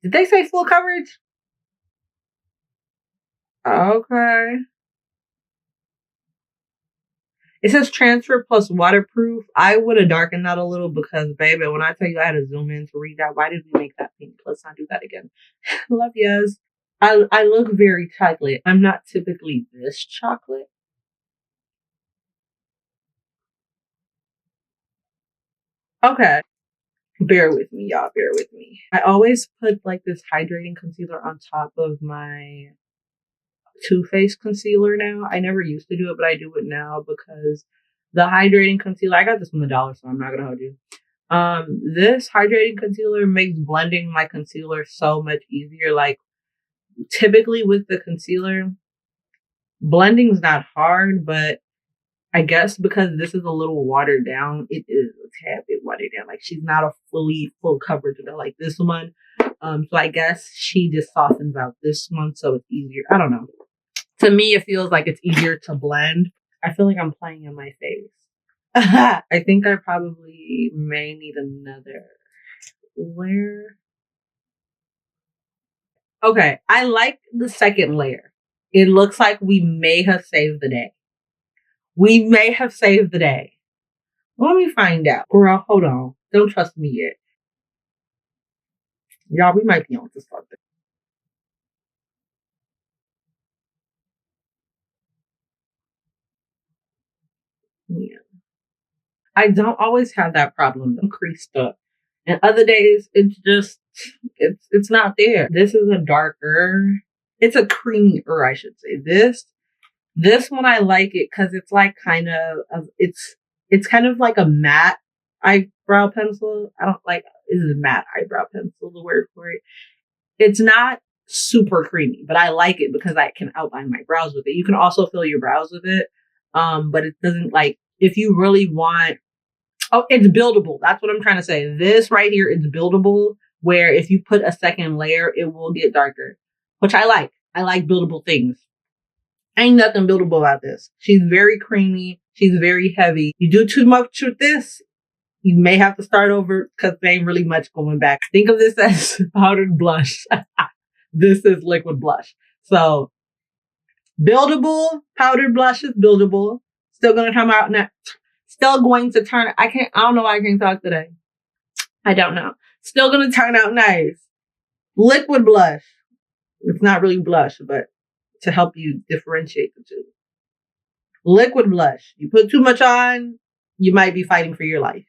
Did they say full coverage? Okay. It says transfer plus waterproof. I would have darkened that a little because, baby, when I tell you I had to zoom in to read that, why did we make that pink? Let's not do that again. Love yous. I look very chocolate. I'm not typically this chocolate. Okay. Bear with me, y'all. Bear with me. I always put like this hydrating concealer on top of my Too Faced concealer now. I never used to do it, but I do it now because the hydrating concealer, I got this from the dollar store. I'm not gonna hold you. This hydrating concealer makes blending my concealer so much easier. Like typically with the concealer, blending's not hard, but I guess because this is a little watered down, it is a tad bit watered down. Like she's not a full coverage like this one. So I guess she just softens out this one so it's easier. I don't know. To me, it feels like it's easier to blend. I feel like I'm playing in my face. I think I probably may need another layer. Okay, I like the second layer. It looks like we may have saved the day. We may have saved the day. Let me find out. Girl, hold on. Don't trust me yet. Y'all, we might be on to something. Yeah. I don't always have that problem. I'm creased up. And other days, it's not there. This is a darker, it's a creamier, I should say. This one, I like it because it's like kind of, it's kind of like a matte eyebrow pencil. I don't like, is a matte eyebrow pencil the word for it? It's not super creamy, but I like it because I can outline my brows with it. You can also fill your brows with it. But it doesn't like, if you really want, oh, it's buildable. That's what I'm trying to say. This right here is buildable, where if you put a second layer, it will get darker, which I like. I like buildable things. Ain't nothing buildable about this. She's very creamy. She's very heavy. You do too much with this, you may have to start over because there ain't really much going back. Think of this as powdered blush. This is liquid blush. So buildable, powdered blush is buildable. Still going to come out now. Still going to turn, I don't know why I can't talk today. I don't know. Still going to turn out nice. Liquid blush. It's not really blush, but to help you differentiate the two. Liquid blush. You put too much on, you might be fighting for your life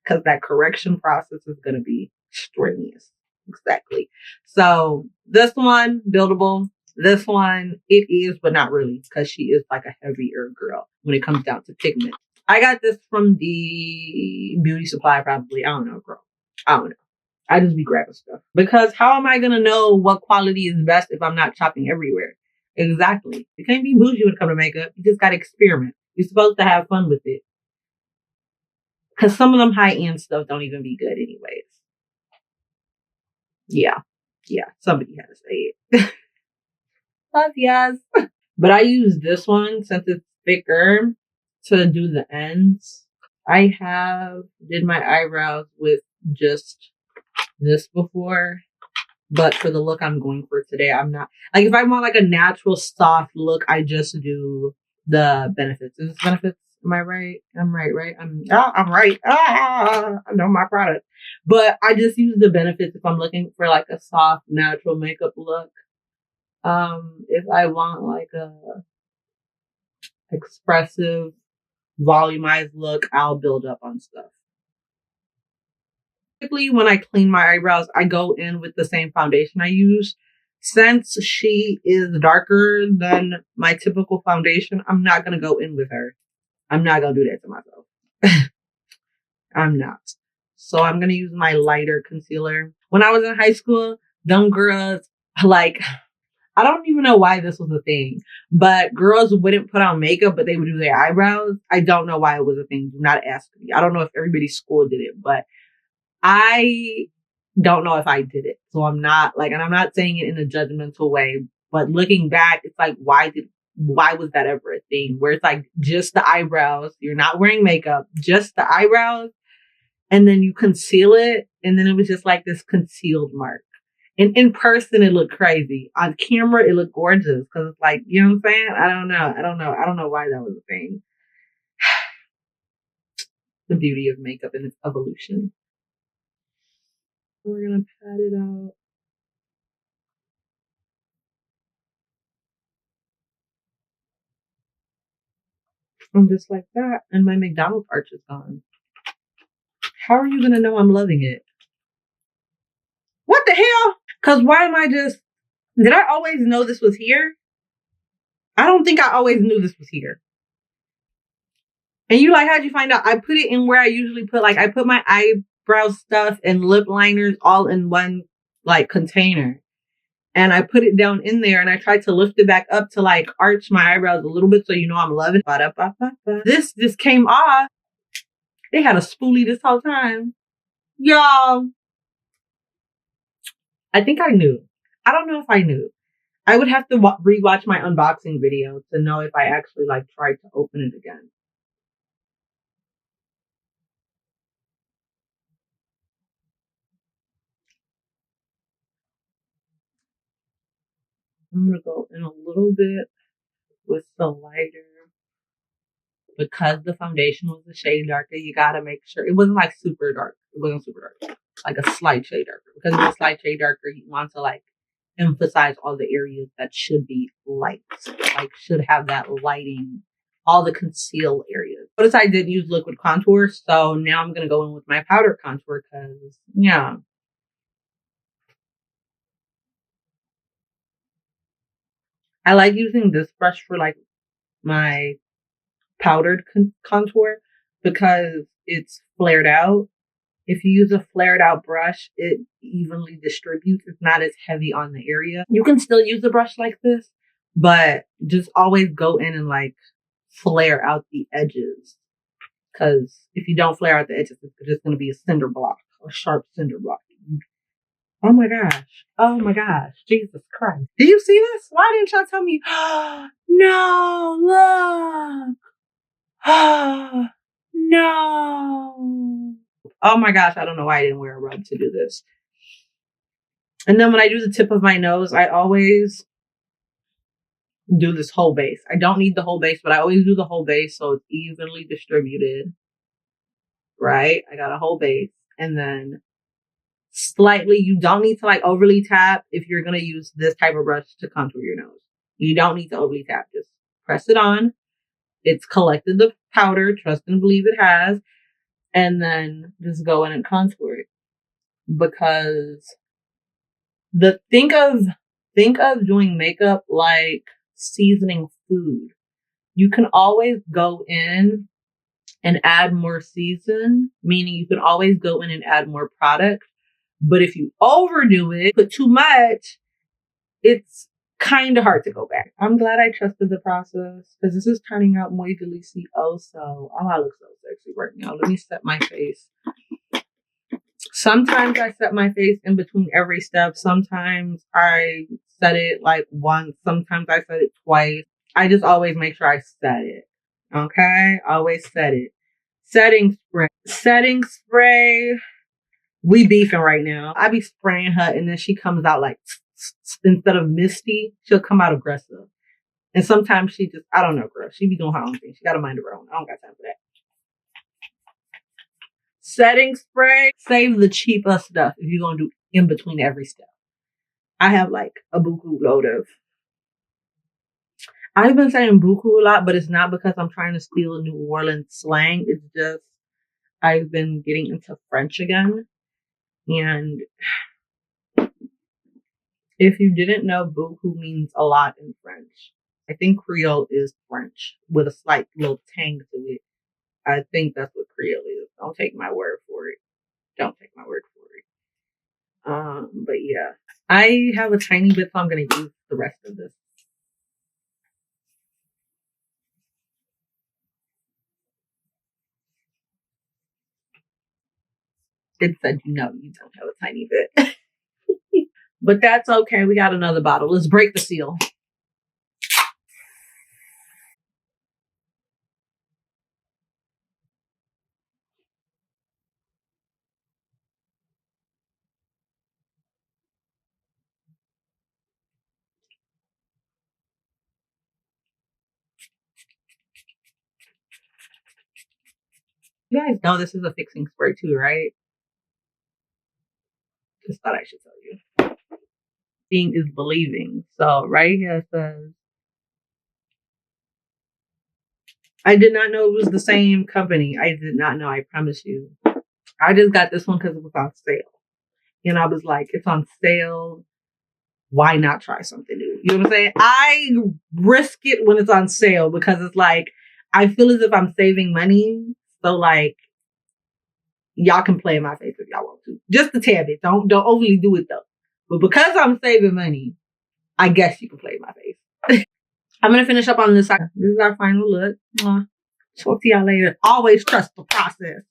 because that correction process is going to be strenuous. Exactly. So this one, buildable. This one, it is, but not really, because she is like a heavier girl when it comes down to pigment. I got this from the beauty supply, probably. I don't know, girl. I don't know. I just be grabbing stuff. Because how am I going to know what quality is best if I'm not shopping everywhere? Exactly. You can't be bougie when it comes to makeup. You just got to experiment. You're supposed to have fun with it. Because some of them high-end stuff don't even be good anyways. Yeah. Somebody had to say it. Love yes. But I use this one since it's thicker to do the ends. I did my eyebrows with just this before, but for the look I'm going for today, I'm not like, if I want like a natural soft look, I just do the Benefits. Is this Benefits? Am I right? I'm right? I'm right. I know my product. But I just use the Benefits if I'm looking for like a soft, natural makeup look. If I want like a expressive, volumized look, I'll build up on stuff. Typically, when I clean my eyebrows, I go in with the same foundation I use. Since she is darker than my typical foundation, I'm not going to go in with her. I'm not going to do that to myself. I'm not. So I'm going to use my lighter concealer. When I was in high school, them girls, like, I don't even know why this was a thing, but girls wouldn't put on makeup, but they would do their eyebrows. I don't know why it was a thing. Do not ask me. I don't know if everybody's school did it, but I don't know if I did it. So I'm not like, and I'm not saying it in a judgmental way, but looking back, it's like, why was that ever a thing? Where it's like just the eyebrows, you're not wearing makeup, just the eyebrows, and then you conceal it, and then it was just like this concealed mark. And in person, it looked crazy. On camera, it looked gorgeous because it's like, you know what I'm saying? I don't know. I don't know why that was a thing. The beauty of makeup and its evolution. We're gonna pat it out. And just like that, and my McDonald's arch is gone. How are you gonna know I'm loving it? What the hell? Because why am I just. Did I always know this was here? I don't think I always knew this was here. And you like, how'd you find out? I put it in where I usually put, like, I put my eyebrow stuff and lip liners all in one, like, container. And I put it down in there and I tried to lift it back up to, like, arch my eyebrows a little bit so you know I'm loving it. This just came off. They had a spoolie this whole time. Y'all. I think I knew. I don't know if I knew. I would have to rewatch my unboxing video to know if I actually, like, tried to open it again. I'm going to go in a little bit with the lighter. Because the foundation was a shade darker, you gotta make sure it wasn't like super dark. It wasn't super dark, like a slight shade darker. Because it's a slight shade darker, you want to like emphasize all the areas that should be light, like should have that lighting, all the conceal areas. Notice I didn't use liquid contour, so now I'm gonna go in with my powder contour because yeah. I like using this brush for like my powdered contour because it's flared out. If you use a flared out brush, it evenly distributes. It's not as heavy on the area. You can still use a brush like this, but just always go in and like flare out the edges. Because if you don't flare out the edges, it's just going to be a cinder block, a sharp cinder block. Oh my gosh. Oh my gosh. Jesus Christ. Do you see this? Why didn't y'all tell me? No, look. No. Oh my gosh, I don't know why I didn't wear a rub to do this. And then when I do the tip of my nose, I always do this whole base. I don't need the whole base, but I always do the whole base so it's evenly distributed. Right? I got a whole base. And then slightly, you don't need to like overly tap if you're going to use this type of brush to contour your nose. You don't need to overly tap. Just press it on. It's collected the powder. Trust and believe it has. And then just go in and contour it. Because think of doing makeup like seasoning food. You can always go in and add more season, meaning you can always go in and add more product. But if you overdo it, put too much, it's kind of hard to go back. I'm glad I trusted the process because this is turning out muy delicioso. Oh, I look so sexy right now. Let me set my face. Sometimes I set my face in between every step. Sometimes I set it like once. Sometimes I set it twice. I just always make sure I set it. Okay? Always set it. Setting spray. Setting spray. We beefing right now. I be spraying her and then she comes out like, instead of misty, she'll come out aggressive. And sometimes she just, I don't know, girl. She be doing her own thing. She got a mind of her own. I don't got time for that. Setting spray, save the cheaper stuff if you're going to do in between every step. I have like a buku load of. I've been saying buku a lot, but it's not because I'm trying to steal a New Orleans slang. It's just I've been getting into French again. And if you didn't know, buku means a lot in French. I think Creole is French with a slight little tang to it. I think that's what Creole is. Don't take my word for it. Don't take my word for it. But yeah, I have a tiny bit, so I'm going to use the rest of this. It said, no, you don't have a tiny bit. But that's okay. We got another bottle. Let's break the seal. You guys know this is a fixing spray too, right? Just thought I should tell you. Seeing is believing. So right here it says, I did not know it was the same company. I did not know, I promise you. I just got this one because it was on sale. And I was like, it's on sale. Why not try something new? You know what I'm saying? I risk it when it's on sale because it's like, I feel as if I'm saving money. So like, y'all can play in my face if y'all want to. Just a tad bit. Don't overly do it though. But because I'm saving money, I guess you can play in my face. I'm going to finish up on this side. This is our final look. Talk to y'all later. Always trust the process.